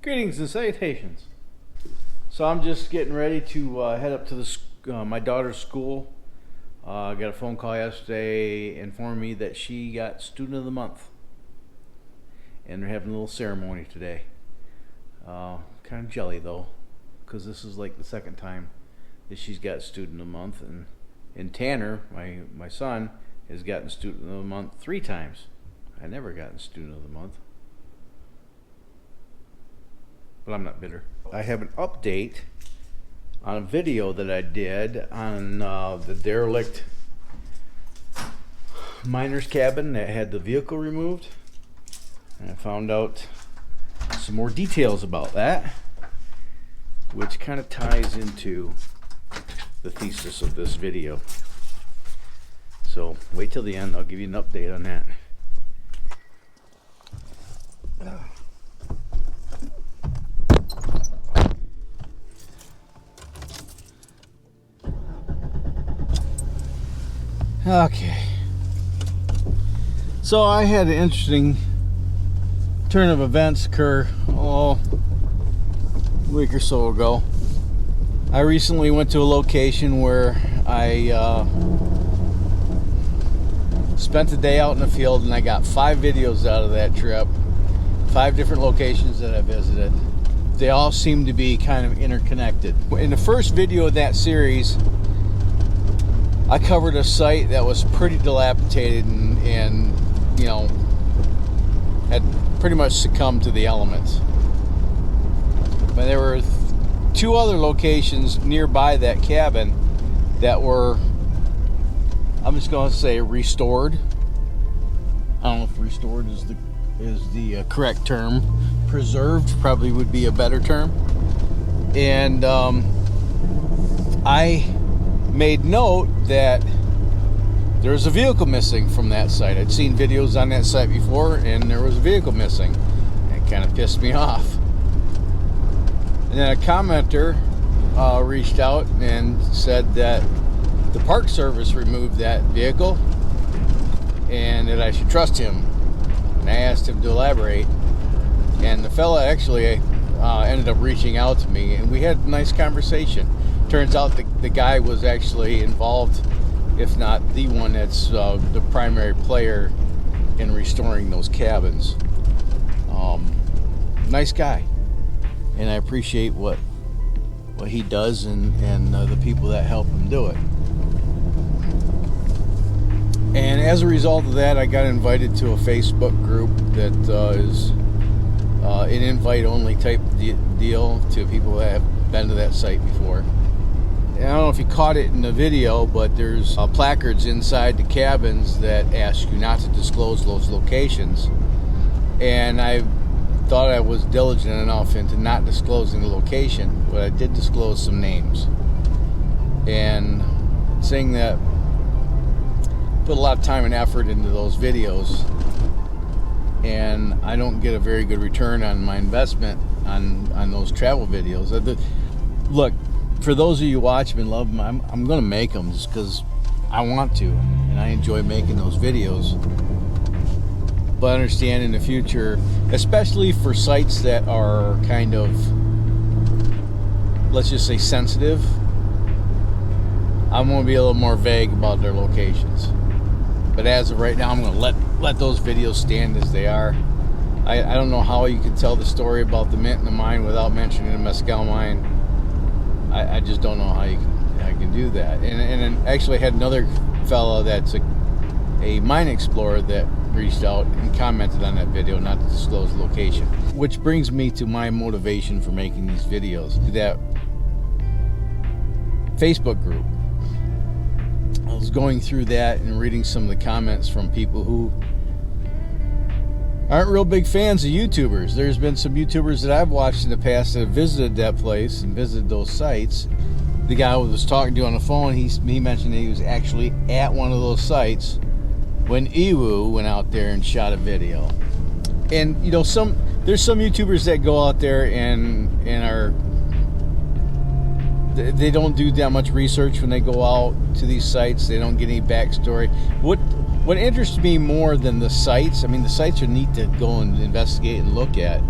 Greetings and salutations. So I'm just getting ready to head up to my daughter's school. I got a phone call yesterday informing me that she got Student of the Month, and they're having a little ceremony today. Kind of jelly though, because this is like the second time that she's got Student of the Month, and Tanner, my son, has gotten Student of the Month 3 times. I never gotten Student of the Month. But I'm not bitter. I have an update on a video that I did on the derelict miner's cabin that had the vehicle removed. And I found out some more details about that, which kind of ties into the thesis of this video. So wait till the end, I'll give you an update on that. Okay, so I had an interesting turn of events occur a week or so ago. I recently went to a location where I spent the day out in the field, and I got 5 videos out of that trip. 5 different locations that I visited. They all seem to be kind of interconnected. In the first video of that series, I covered a site that was pretty dilapidated and you know, had pretty much succumbed to the elements. But there were 2 other locations nearby that cabin that were, I'm just going to say, restored. I don't know if restored is the correct term. Preserved probably would be a better term. And I made note that there was a vehicle missing from that site. I'd seen videos on that site before, and there was a vehicle missing. It kind of pissed me off. And then a commenter reached out and said that the Park Service removed that vehicle and that I should trust him. And I asked him to elaborate, and the fella actually ended up reaching out to me, and we had a nice conversation. Turns out the guy was actually involved, if not the one that's the primary player in restoring those cabins. Nice guy, and I appreciate what he does and the people that help him do it. And as a result of that, I got invited to a Facebook group that is an invite-only type deal to people that have been to that site before. I don't know if you caught it in the video, but there's placards inside the cabins that ask you not to disclose those locations. And I thought I was diligent enough into not disclosing the location, but I did disclose some names. And saying that I put a lot of time and effort into those videos, and I don't get a very good return on my investment on those travel videos. Look, for those of you who watch them and love them, I'm going to make them just because I want to, and I enjoy making those videos. But understand in the future, especially for sites that are kind of, let's just say, sensitive, I'm going to be a little more vague about their locations. But as of right now, I'm going to let those videos stand as they are. I don't know how you could tell the story about the mint in the mine without mentioning the Mescal mine. I just don't know how I can do that. And actually I had another fella that's a mine explorer that reached out and commented on that video not to disclose the location. Which brings me to my motivation for making these videos. That Facebook group. I was going through that and reading some of the comments from people who aren't real big fans of YouTubers. There's been some YouTubers that I've watched in the past that have visited that place and visited those sites. The guy I was talking to on the phone, he mentioned that he was actually at one of those sites when Ewu went out there and shot a video. And you know, there's some YouTubers that go out there and are, they don't do that much research when they go out to these sites. They don't get any backstory. What interests me more than the sites, I mean, the sites are neat to go and investigate and look at.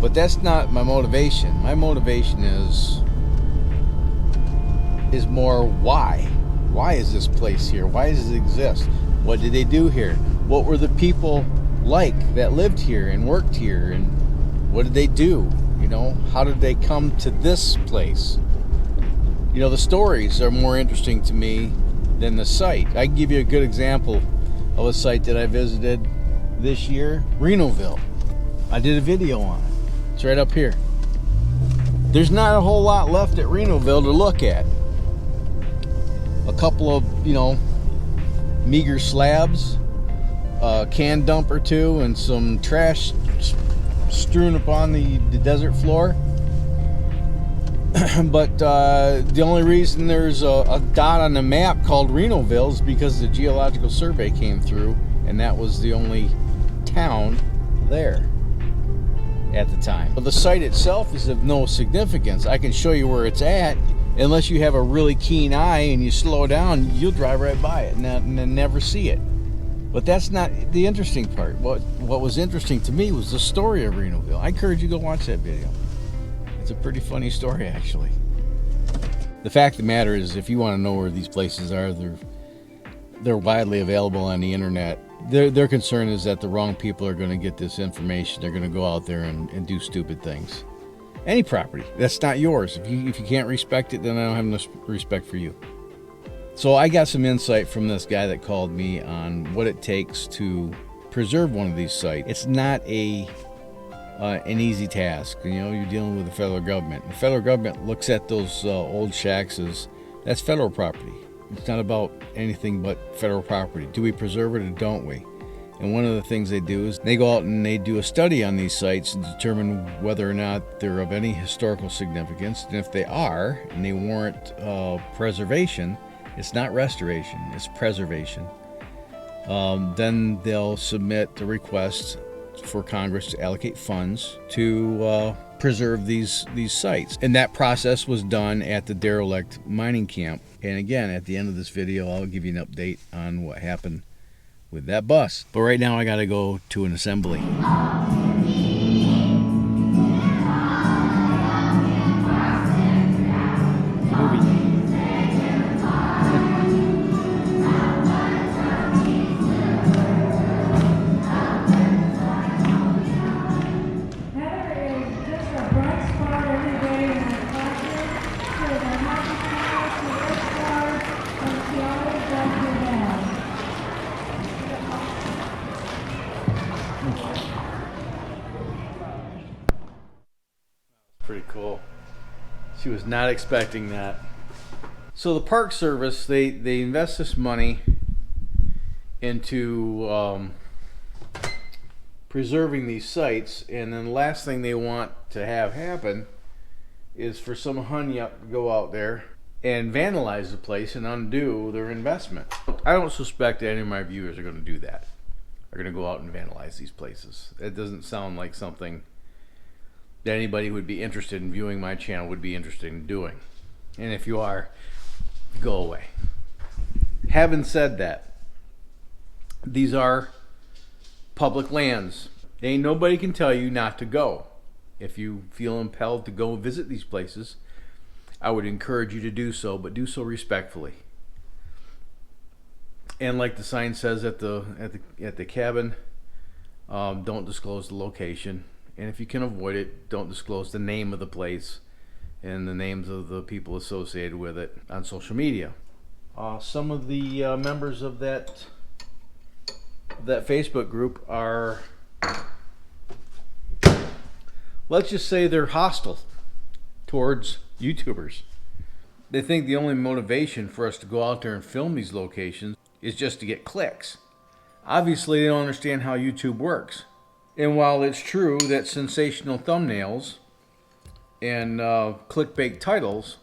But that's not my motivation. My motivation is more why. Why is this place here? Why does it exist? What did they do here? What were the people like that lived here and worked here? And what did they do? You know, how did they come to this place? You know, the stories are more interesting to me than the site. I can give you a good example of a site that I visited this year, Renoville. I did a video on it. It's right up here. There's not a whole lot left at Renoville to look at. A couple of, you know, meager slabs, a can dump or two, and some trash strewn upon the desert floor. But the only reason there's a dot on the map called Renoville is because the Geological Survey came through, and that was the only town there at the time. But the site itself is of no significance. I can show you where it's at. Unless you have a really keen eye and you slow down, you'll drive right by it and never see it. But that's not the interesting part. What was interesting to me was the story of Renoville. I encourage you to go watch that video. It's a pretty funny story, actually. The fact of the matter is, if you want to know where these places are, they're widely available on the internet. Their concern is that the wrong people are going to get this information. They're going to go out there and do stupid things. Any property that's not yours, if you can't respect it, then I don't have enough respect for you. So I got some insight from this guy that called me on what it takes to preserve one of these sites. It's not an easy task. You know, you're dealing with the federal government. The federal government looks at those old shacks as that's federal property. It's not about anything but federal property. Do we preserve it or don't we? And one of the things they do is they go out and they do a study on these sites and determine whether or not they're of any historical significance. And if they are, and they warrant preservation, it's not restoration, it's preservation, then they'll submit a request for Congress to allocate funds to preserve these sites. And that process was done at the derelict mining camp. And again, at the end of this video, I'll give you an update on what happened with that bus. But right now I gotta go to an assembly. Pretty cool. She was not expecting that. So the Park Service, they invest this money into preserving these sites, and then the last thing they want to have happen is for some hunyup to go out there and vandalize the place and undo their investment. I don't suspect that any of my viewers are going to do that. Are going to go out and vandalize these places. It doesn't sound like something that anybody who would be interested in viewing my channel would be interested in doing. And if you are, go away. Having said that, these are public lands. Ain't nobody can tell you not to go. If you feel impelled to go visit these places, I would encourage you to do so, but do so respectfully. And like the sign says at the cabin, don't disclose the location. And if you can avoid it, don't disclose the name of the place and the names of the people associated with it on social media. Some of the members of that Facebook group are, let's just say they're hostile towards YouTubers. They think the only motivation for us to go out there and film these locations is just to get clicks. Obviously, they don't understand how YouTube works. And while it's true that sensational thumbnails and clickbait titles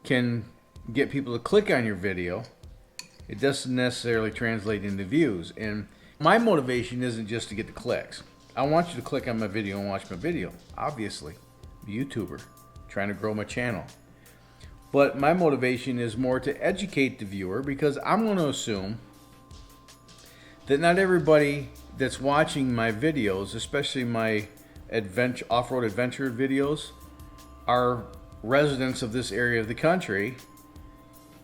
can get people to click on your video, it doesn't necessarily translate into views. And my motivation isn't just to get the clicks. I want you to click on my video and watch my video. Obviously, I'm a YouTuber trying to grow my channel. But my motivation is more to educate the viewer, because I'm going to assume that not everybody that's watching my videos, especially my off-road adventure videos are residents of this area of the country,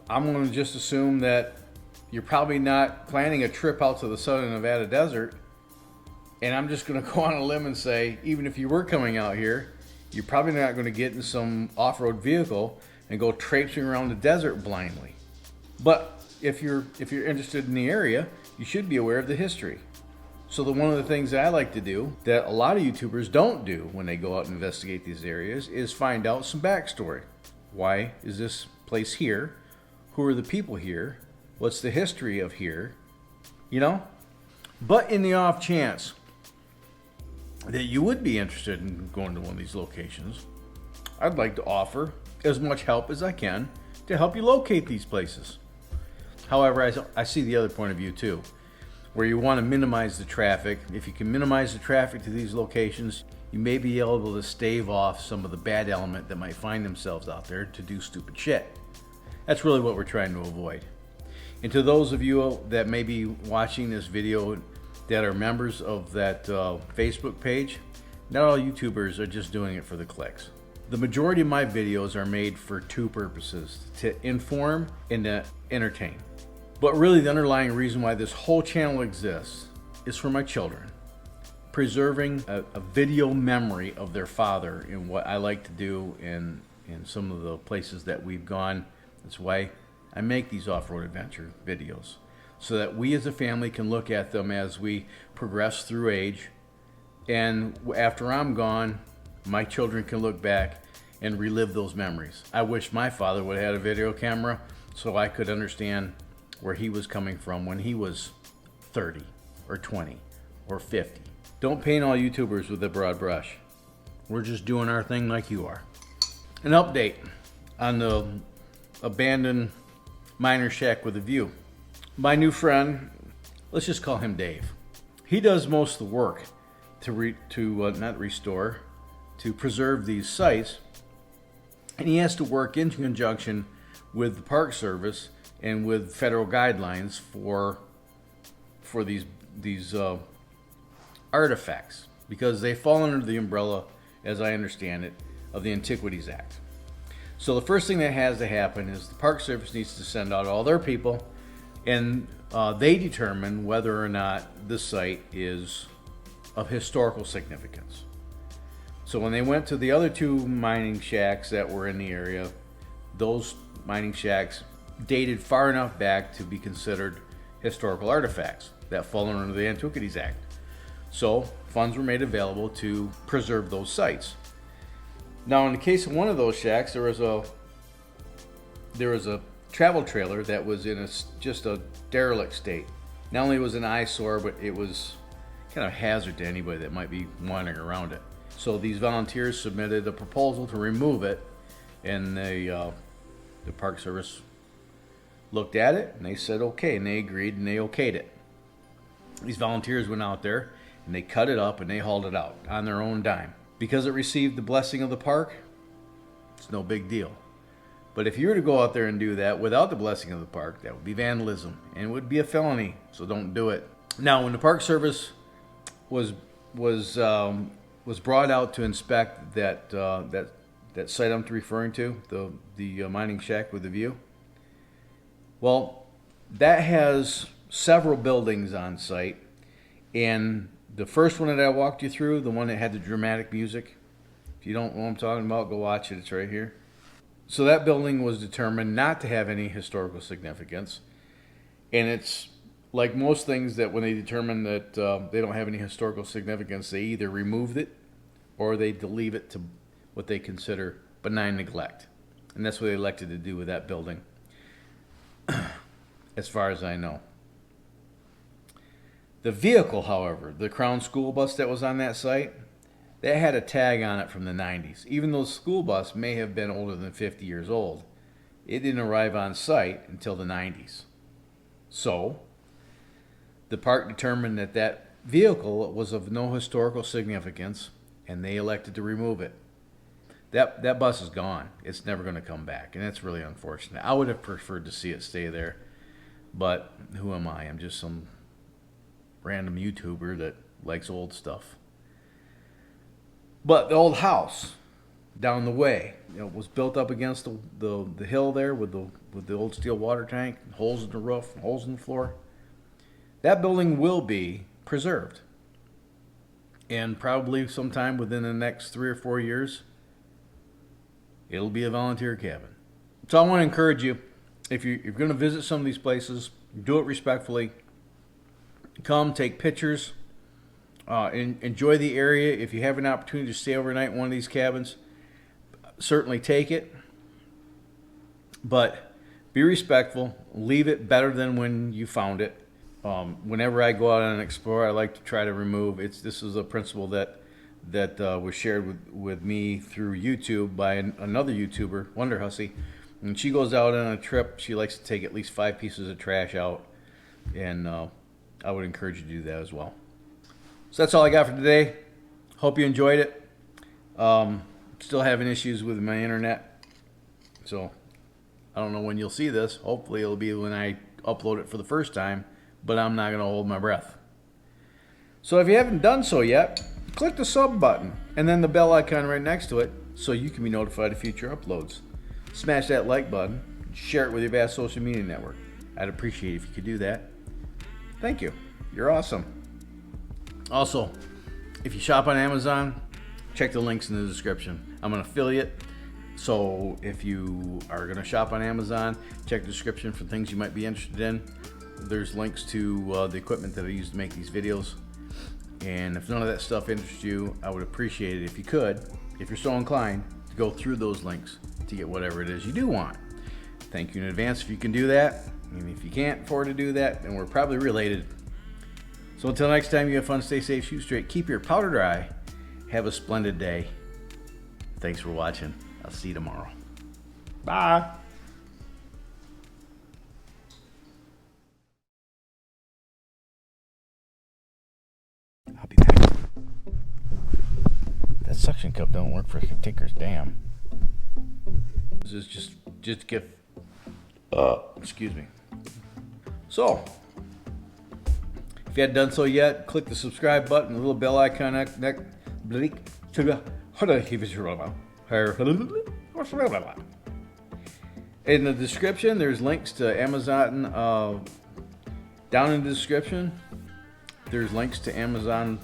I'm going to just assume that you're probably not planning a trip out to the southern Nevada desert. And I'm just going to go on a limb and say, even if you were coming out here, you're probably not going to get in some off-road vehicle and go traipsing around the desert blindly. But if you're interested in the area, you should be aware of the history. So one of the things that I like to do that a lot of YouTubers don't do when they go out and investigate these areas is find out some backstory. Why is this place here? Who are the people here? What's the history of here? You know? But in the off chance that you would be interested in going to one of these locations, I'd like to offer as much help as I can to help you locate these places. However, I see the other point of view too, where you want to minimize the traffic. If you can minimize the traffic to these locations, you may be able to stave off some of the bad element that might find themselves out there to do stupid shit. That's really what we're trying to avoid. And to those of you that may be watching this video that are members of that Facebook page, not all YouTubers are just doing it for the clicks. The majority of my videos are made for two purposes: to inform and to entertain. But really the underlying reason why this whole channel exists is for my children. Preserving a video memory of their father and what I like to do in some of the places that we've gone. That's why I make these off-road adventure videos, so that we as a family can look at them as we progress through age. And after I'm gone, my children can look back and relive those memories. I wish my father would have had a video camera so I could understand where he was coming from when he was 30 or 20 or 50. Don't paint all YouTubers with a broad brush. We're just doing our thing like you are. An update on the abandoned miner shack with a view. My new friend, let's just call him Dave. He does most of the work to preserve these sites, and he has to work in conjunction with the Park Service and with federal guidelines for these artifacts, because they fall under the umbrella, as I understand it, of the Antiquities Act. So the first thing that has to happen is the Park Service needs to send out all their people, and they determine whether or not this site is of historical significance. So when they went to the other two mining shacks that were in the area, those mining shacks dated far enough back to be considered historical artifacts that fall under the Antiquities Act. So funds were made available to preserve those sites. Now, in the case of one of those shacks, there was a travel trailer that was in just a derelict state. Not only was it an eyesore, but it was kind of a hazard to anybody that might be wandering around it. So these volunteers submitted a proposal to remove it, and the Park Service looked at it and they said okay, and they agreed and they okayed it. These volunteers went out there and they cut it up and they hauled it out on their own dime. Because it received the blessing of the park, it's no big deal. But if you were to go out there and do that without the blessing of the park, that would be vandalism and it would be a felony. So don't do it. Now, when the Park Service was brought out to inspect that site I'm referring to, the mining shack with the view, well, that has several buildings on site, and the first one that I walked you through, the one that had the dramatic music, if you don't know what I'm talking about, go watch it. It's right here. So that building was determined not to have any historical significance, and it's like most things that when they determine that they don't have any historical significance, they either removed it or they leave it to what they consider benign neglect. And that's what they elected to do with that building, as far as I know. The vehicle, however, the Crown school bus that was on that site, that had a tag on it from the 90s. Even though the school bus may have been older than 50 years old, it didn't arrive on site until the 90s. So, the park determined that that vehicle was of no historical significance, and they elected to remove it. That bus is gone. It's never going to come back, and that's really unfortunate. I would have preferred to see it stay there, but who am I? I'm just some random YouTuber that likes old stuff. But the old house down the way, was built up against the hill there with the old steel water tank, holes in the roof, holes in the floor. That building will be preserved. And probably sometime within the next 3 or 4 years, it'll be a volunteer cabin. So I want to encourage you, if you're going to visit some of these places, do it respectfully. Come, take pictures, enjoy the area. If you have an opportunity to stay overnight in one of these cabins, certainly take it. But be respectful. Leave it better than when you found it. Whenever I go out and explore, I like to try to remove. This is a principle that was shared with me through YouTube by another YouTuber, Wonder Hussy. When she goes out on a trip, she likes to take at least 5 pieces of trash out, and I would encourage you to do that as well. So that's all I got for today. Hope you enjoyed it. Still having issues with my internet, so I don't know when you'll see this. Hopefully it'll be when I upload it for the first time, but I'm not going to hold my breath. So if you haven't done so yet, click the sub button and then the bell icon right next to it so you can be notified of future uploads. Smash that like button, share it with your vast social media network. I'd appreciate it if you could do that. Thank you. You're awesome. Also, if you shop on Amazon, check the links in the description. I'm an affiliate, so if you are going to shop on Amazon, check the description for things you might be interested in. There's links to the equipment that I use to make these videos. And if none of that stuff interests you, I would appreciate it if you could, if you're so inclined, to go through those links to get whatever it is you do want. Thank you in advance if you can do that. And if you can't afford to do that, then we're probably related. So until next time, you have fun, stay safe, shoot straight, keep your powder dry. Have a splendid day. Thanks for watching. I'll see you tomorrow. Bye. I'll be back. That suction cup don't work for Tinker's Dam. This is just get. Excuse me. So, if you hadn't done so yet, click the subscribe button, the little bell icon in the description. There's links to Amazon. Down in the description, there's links to Amazon.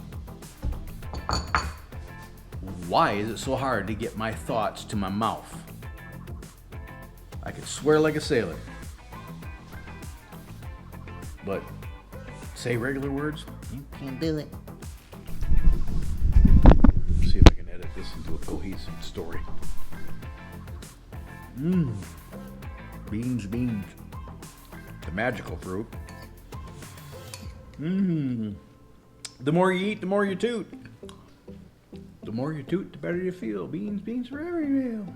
Why is it so hard to get my thoughts to my mouth? I could swear like a sailor, but say regular words, you can't do it. See if I can edit this into a cohesive story. Beans. The magical fruit. The more you eat, the more you toot. The more you toot, the better you feel. Beans for every meal.